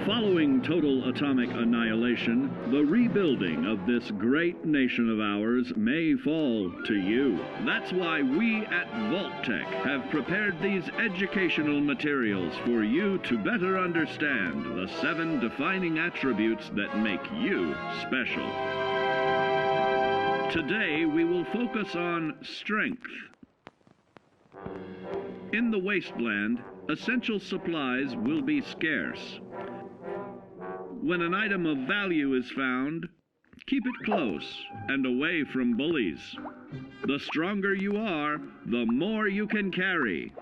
Following total atomic annihilation, the rebuilding of this great nation of ours may fall to you. That's why we at Vault-Tec have prepared these educational materials for you to better understand the 7 defining attributes that make you special. Today, we will focus on strength. In the wasteland, essential supplies will be scarce. When an item of value is found, keep it close and away from bullies. The stronger you are, the more you can carry.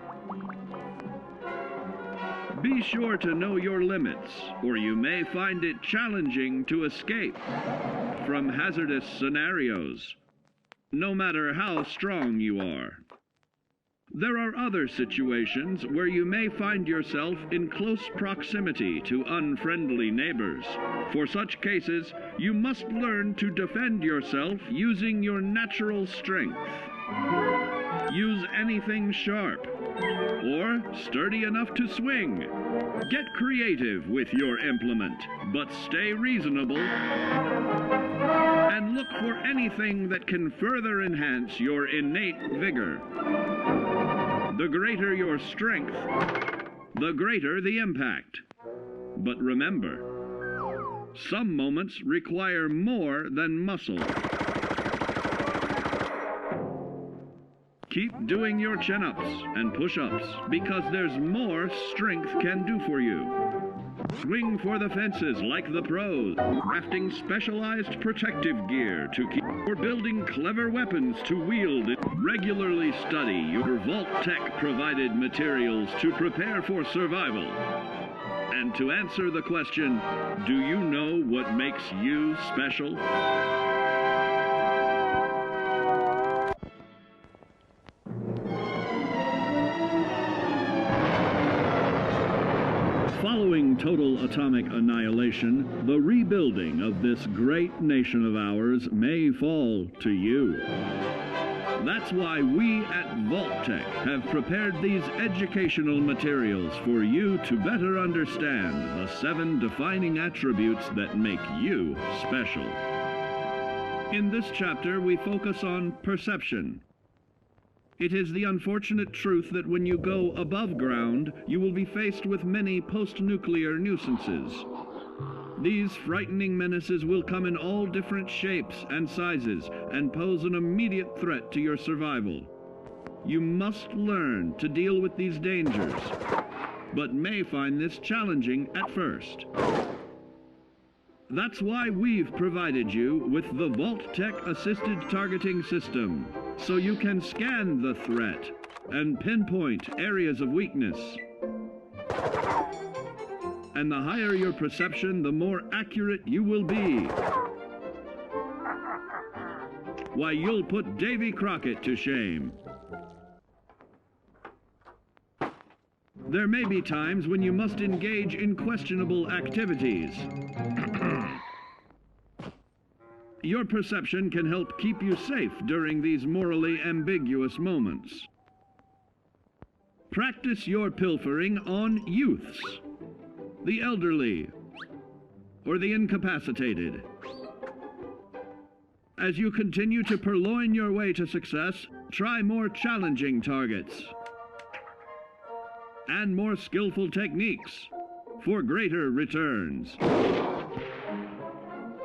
Be sure to know your limits, or you may find it challenging to escape from hazardous scenarios, no matter how strong you are. There are other situations where you may find yourself in close proximity to unfriendly neighbors. For such cases, you must learn to defend yourself using your natural strength. Use anything sharp or sturdy enough to swing. Get creative with your implement, but stay reasonable and look for anything that can further enhance your innate vigor. The greater your strength, the greater the impact. But remember, some moments require more than muscle. Keep doing your chin-ups and push-ups because there's more strength can do for you. Swing for the fences like the pros, crafting specialized protective gear to keep, or building clever weapons to wield. Regularly study your Vault-Tec provided materials to prepare for survival. And to answer the question, do you know what makes you special? Following total atomic annihilation, the rebuilding of this great nation of ours may fall to you. That's why we at Vault-Tec have prepared these educational materials for you to better understand the 7 defining attributes that make you special. In this chapter, we focus on perception. It is the unfortunate truth that when you go above ground, you will be faced with many post-nuclear nuisances. These frightening menaces will come in all different shapes and sizes and pose an immediate threat to your survival. You must learn to deal with these dangers, but may find this challenging at first. That's why we've provided you with the Vault-Tec Assisted Targeting System, so you can scan the threat and pinpoint areas of weakness. And the higher your perception, the more accurate you will be. Why, you'll put Davy Crockett to shame. There may be times when you must engage in questionable activities. Your perception can help keep you safe during these morally ambiguous moments. Practice your pilfering on youths, the elderly, or the incapacitated. As you continue to purloin your way to success, try more challenging targets and more skillful techniques for greater returns.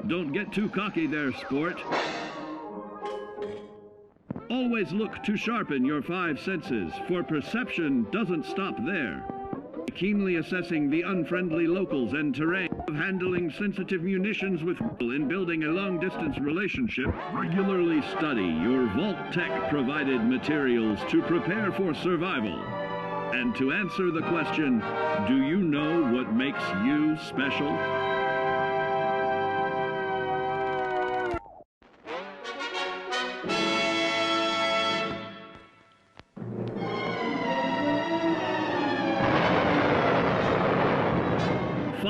Don't get too cocky there, sport. Always look to sharpen your 5 senses, for perception doesn't stop there. Keenly assessing the unfriendly locals and terrain, of handling sensitive munitions with in building a long-distance relationship, regularly study your Vault-Tec provided materials to prepare for survival. And to answer the question, do you know what makes you special?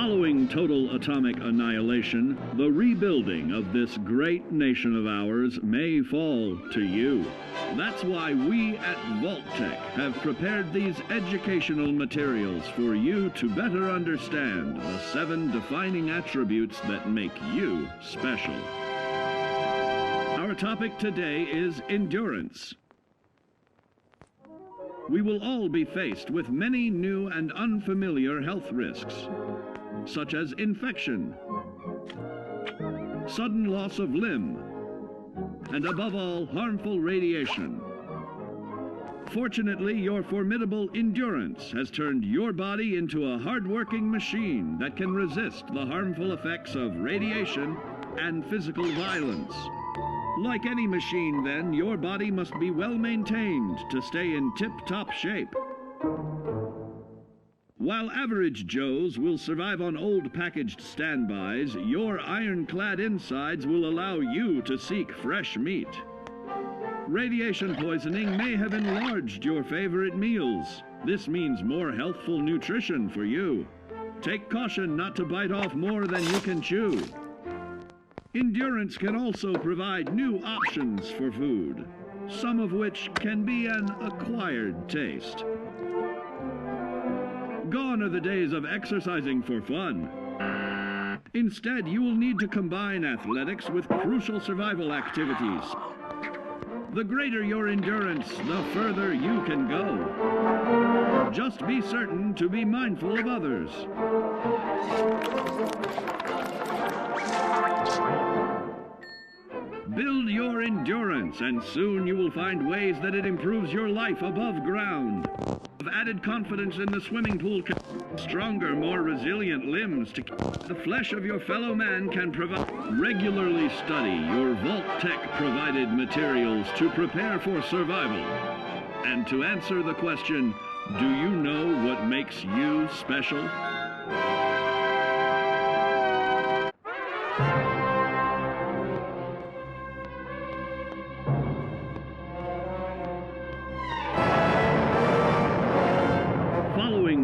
Following total atomic annihilation, the rebuilding of this great nation of ours may fall to you. That's why we at Vault-Tec have prepared these educational materials for you to better understand the 7 defining attributes that make you special. Our topic today is endurance. We will all be faced with many new and unfamiliar health risks, such as infection, sudden loss of limb, and above all, harmful radiation. Fortunately, your formidable endurance has turned your body into a hard-working machine that can resist the harmful effects of radiation and physical violence. Like any machine, then, your body must be well maintained to stay in tip-top shape. While average Joes will survive on old packaged standbys, your ironclad insides will allow you to seek fresh meat. Radiation poisoning may have enlarged your favorite meals. This means more healthful nutrition for you. Take caution not to bite off more than you can chew. Endurance can also provide new options for food, some of which can be an acquired taste. Gone are the days of exercising for fun. Instead, you will need to combine athletics with crucial survival activities. The greater your endurance, the further you can go. Just be certain to be mindful of others. Build your endurance, and soon you will find ways that it improves your life above ground. Of added confidence in the swimming pool, stronger, more resilient limbs to the flesh of your fellow man can provide. Regularly study your Vault-Tec provided materials to prepare for survival. And to answer the question, do you know what makes you special?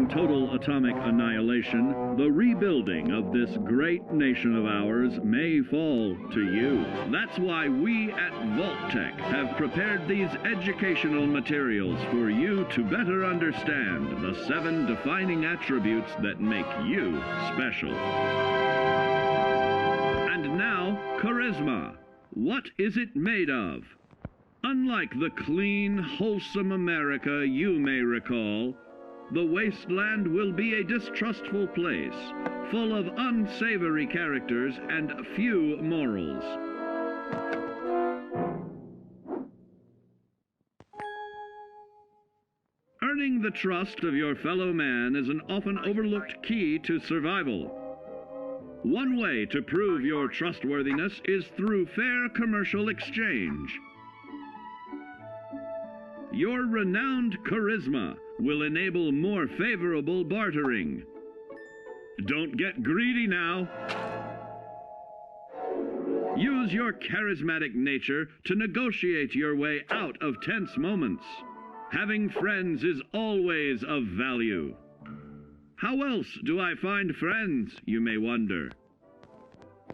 Total atomic annihilation, the rebuilding of this great nation of ours may fall to you. That's why we at Vault-Tec have prepared these educational materials for you to better understand the 7 defining attributes that make you special. And now, charisma. What is it made of? Unlike the clean, wholesome America you may recall, the wasteland will be a distrustful place, full of unsavory characters and few morals. Earning the trust of your fellow man is an often overlooked key to survival. One way to prove your trustworthiness is through fair commercial exchange. Your renowned charisma will enable more favorable bartering. Don't get greedy now. Use your charismatic nature to negotiate your way out of tense moments. Having friends is always of value. How else do I find friends, you may wonder?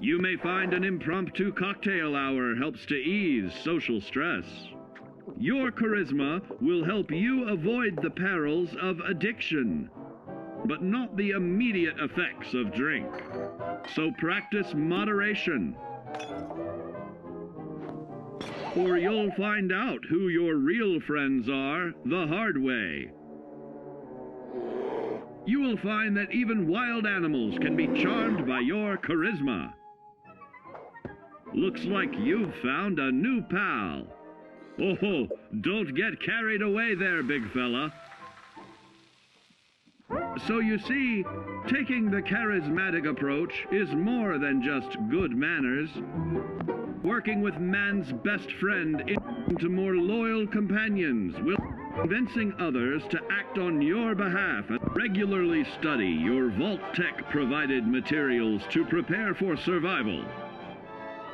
You may find an impromptu cocktail hour helps to ease social stress. Your charisma will help you avoid the perils of addiction, but not the immediate effects of drink. So practice moderation, or you'll find out who your real friends are the hard way. You will find that even wild animals can be charmed by your charisma. Looks like you've found a new pal. Oh, don't get carried away there, big fella. So you see, taking the charismatic approach is more than just good manners. Working with man's best friend into more loyal companions will convincing others to act on your behalf. Regularly study your Vault-Tec provided materials to prepare for survival.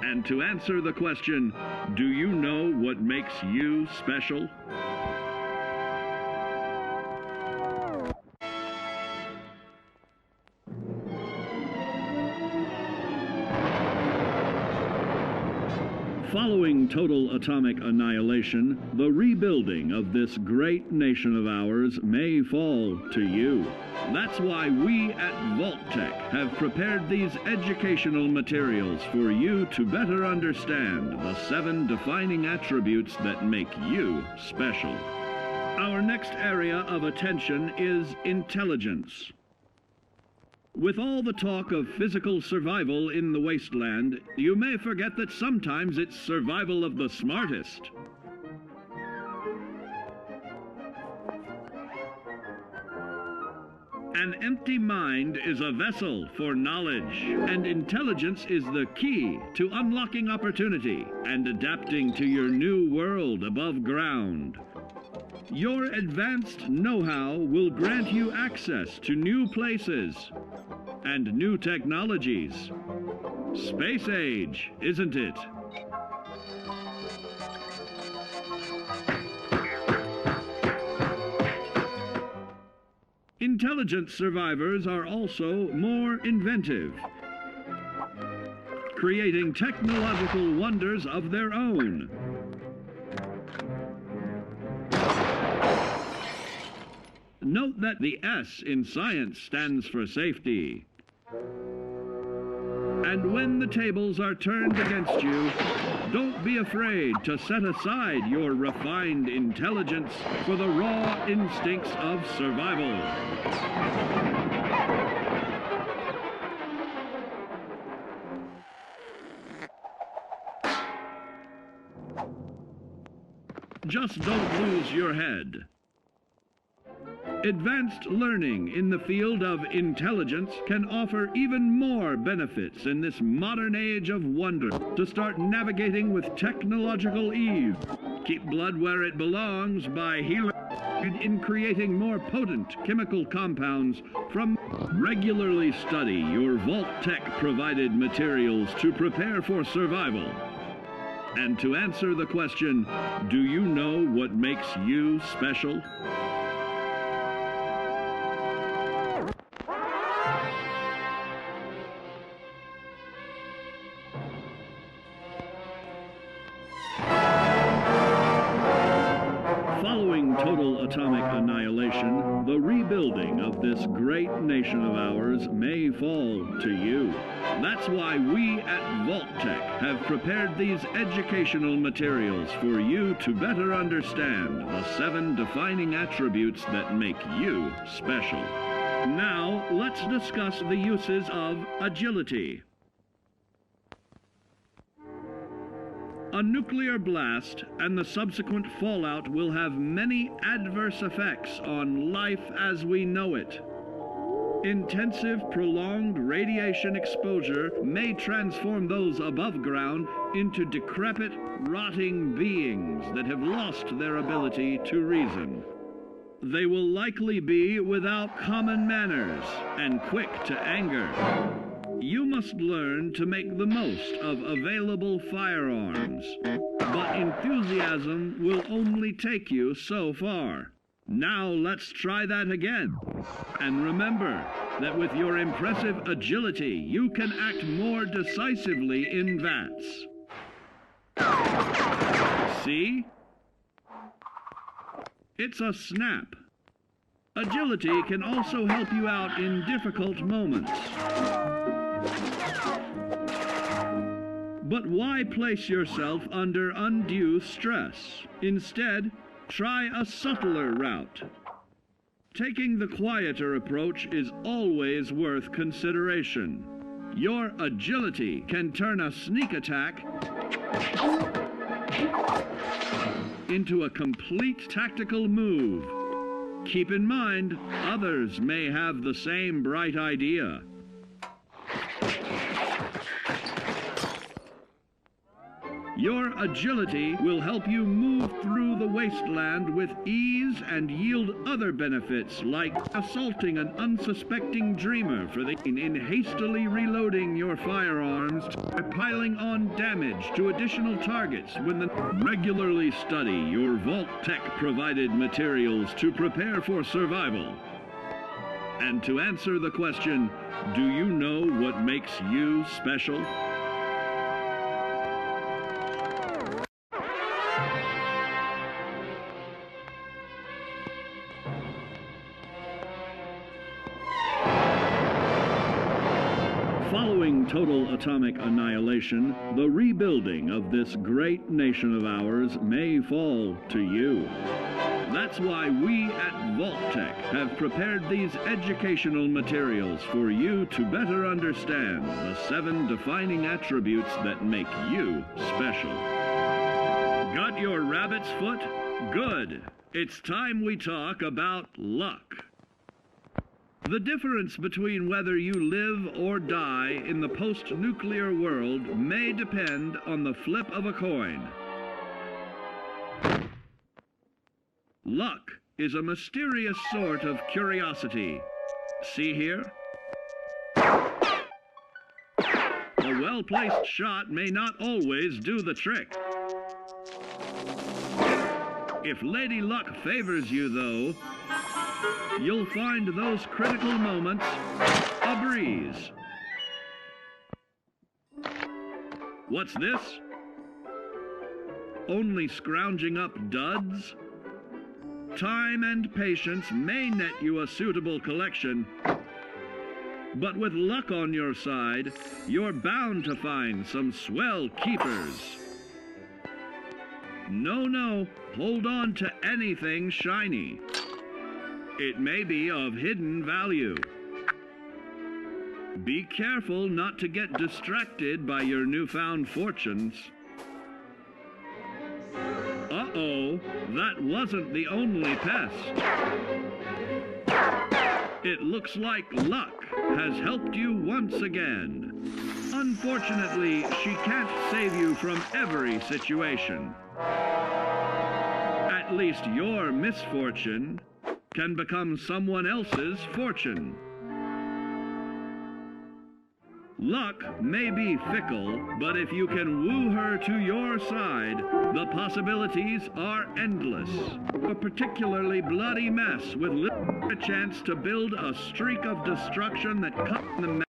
And to answer the question, do you know what makes you special? Following total atomic annihilation, the rebuilding of this great nation of ours may fall to you. That's why we at Vault-Tec have prepared these educational materials for you to better understand the 7 defining attributes that make you special. Our next area of attention is intelligence. With all the talk of physical survival in the wasteland, you may forget that sometimes it's survival of the smartest. An empty mind is a vessel for knowledge, and intelligence is the key to unlocking opportunity and adapting to your new world above ground. Your advanced know-how will grant you access to new places and new technologies. Space age, isn't it? Intelligent survivors are also more inventive, creating technological wonders of their own. Note that the S in science stands for safety. And when the tables are turned against you, don't be afraid to set aside your refined intelligence for the raw instincts of survival. Just don't lose your head. Advanced learning in the field of intelligence can offer even more benefits in this modern age of wonder to start navigating with technological ease. Keep blood where it belongs by healing in creating more potent chemical compounds from. Regularly study your Vault-Tec provided materials to prepare for survival. And to answer the question, do you know what makes you special? Following total atomic annihilation, the rebuilding of this great nation of ours may fall to you. That's why we at Vault-Tec have prepared these educational materials for you to better understand the 7 defining attributes that make you special. Now, let's discuss the uses of agility. A nuclear blast and the subsequent fallout will have many adverse effects on life as we know it. Intensive, prolonged radiation exposure may transform those above ground into decrepit, rotting beings that have lost their ability to reason. They will likely be without common manners and quick to anger. You must learn to make the most of available firearms, but enthusiasm will only take you so far. Now let's try that again. And remember that with your impressive agility, you can act more decisively in VATS. See? It's a snap. Agility can also help you out in difficult moments. But why place yourself under undue stress? Instead, try a subtler route. Taking the quieter approach is always worth consideration. Your agility can turn a sneak attack into a complete tactical move. Keep in mind, others may have the same bright idea. Your agility will help you move through the wasteland with ease and yield other benefits like assaulting an unsuspecting dreamer in hastily reloading your firearms or piling on damage to additional targets when the regularly study your Vault-Tec provided materials to prepare for survival. And to answer the question, do you know what makes you special? Following total atomic annihilation, the rebuilding of this great nation of ours may fall to you. That's why we at Vault-Tec have prepared these educational materials for you to better understand the 7 defining attributes that make you special. Got your rabbit's foot? Good. It's time we talk about luck. The difference between whether you live or die in the post-nuclear world may depend on the flip of a coin. Luck is a mysterious sort of curiosity. See here? A well-placed shot may not always do the trick. If Lady Luck favors you, though, you'll find those critical moments a breeze. What's this? Only scrounging up duds? Time and patience may net you a suitable collection, but with luck on your side, you're bound to find some swell keepers. No, hold on to anything shiny. It may be of hidden value. Be careful not to get distracted by your newfound fortunes. Uh-oh, that wasn't the only pest. It looks like luck has helped you once again. Unfortunately, she can't save you from every situation. At least your misfortune can become someone else's fortune. Luck may be fickle, but if you can woo her to your side, the possibilities are endless. A particularly bloody mess with little chance to build a streak of destruction that cuts the